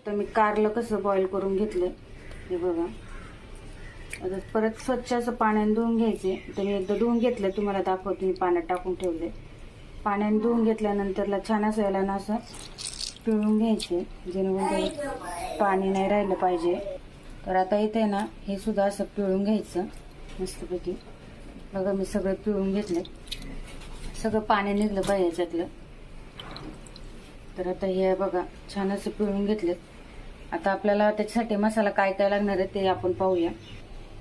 तर मी कारलं कसं बॉईल करून घेतलं हे बघा. आता परत स्वच्छ असं पाण्याने धुवून घ्यायचे. तर मी एकदा धुवून घेतलं, तुम्हाला दाखवते. मी पाण्यात टाकून ठेवले. पाण्याने धुवून घेतल्यानंतरला छान असं याला ना असं पिळून घ्यायचे, जेणेकरून पाणी नाही राहिलं पाहिजे. तर आता इथे ना हे सुद्धा असं पिळून घ्यायचं मस्तपैकी. बघा मी सगळं पिळून घेतलं, सगळं पाणी निघलं पाहिजे याच्यातलं. तर आता हे बघा छान असं पिळून घेतलं. आता आपल्याला त्याच्यासाठी मसाला काय काय लागणार आहे ते आपण पाहूया.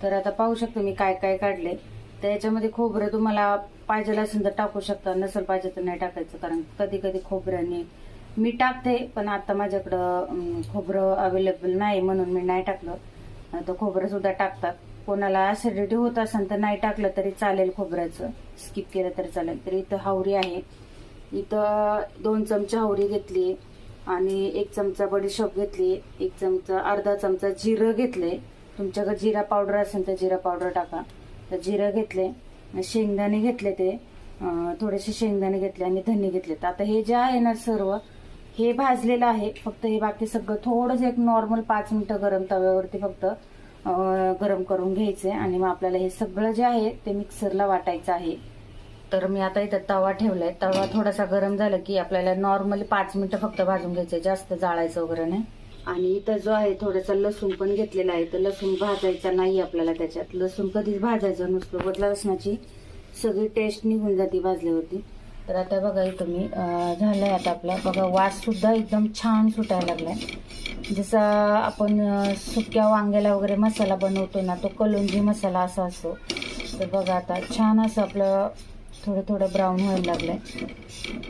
तर आता पाहू शकतो मी काय काय काढले. तर याच्यामध्ये खोबरं तुम्हाला पाहिजे असेल तर टाकू शकता, नसेल पाहिजे तर नाही टाकायचं. कारण कधी कधी खोबऱ्याने मी टाकते, पण आता माझ्याकडं खोबरं अवेलेबल नाही म्हणून मी नाही टाकलं. तर खोबरं सुद्धा टाकतात. कोणाला ऍसिडिटी होत असेल तर नाही टाकलं तरी चालेल, खोबऱ्याचं स्किप केलं तरी चालेल. तर इथं हावरी आहे. इथं 2 चमचे हावरी घेतली आणि 1 चमचा बडीशोप घेतली, 1 चमचा अर्धा चमचा जिरं घेतले. तुमच्याकडे जिरा पावडर असेल तर जिरा पावडर टाका. तर जिरं घेतले, शेंगदाणे घेतले, ते थोडेसे शेंगदाणे घेतले आणि धने घेतले. तर आता हे जे आहे ना सर्व हे भाजलेलं आहे. फक्त हे बाकी सगळं थोडंसं एक नॉर्मल 5 मिनिटं गरम तव्यावरती फक्त गरम करून घ्यायचे. आणि मग आपल्याला हे सगळं जे आहे ते मिक्सरला वाटायचं आहे. तर मी आता इथं तवा ठेवलाय. तवा थोडासा गरम झाला की आपल्याला नॉर्मली 5 मिनिटं फक्त भाजून घ्यायचे, जास्त जाळायचं वगैरे नाही. आणि इथं जो आहे थोडासा लसूण पण घेतलेला आहे. तर लसूण भाजायचा नाही आपल्याला, त्याच्यात लसूण कधीच भाजायचं नसतं. बदला लसणाची सगळी टेस्ट निघून जाते भाजल्यावरती. तर आता बघा इथं मी झालंय आता आपला बघा वास सुद्धा एकदम छान सुटायला लागलाय. जसा आपण सुक्या वांग्याला वगैरे मसाला बनवतो ना, तो कलोंजी मसाला असा असतो. तर बघा आता छान असं आपलं थोडं थोडं ब्राऊन व्हायला लागलंय.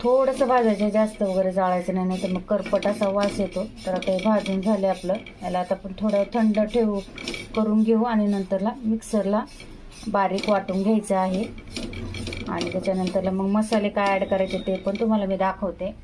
थोडंसं भाजायचं, जास्त वगैरे जाळायचं नाही, नाही तर मग करपट असा वास येतो. तर आता हे भाजून झाले आपलं. याला आता आपण थोडं थंड करून घेऊ आणि नंतरला मिक्सरला बारीक वाटून घ्यायचं आहे. आणि त्याच्यानंतरला मग मसाले काय ॲड करायचे ते पण तुम्हाला मी दाखवते.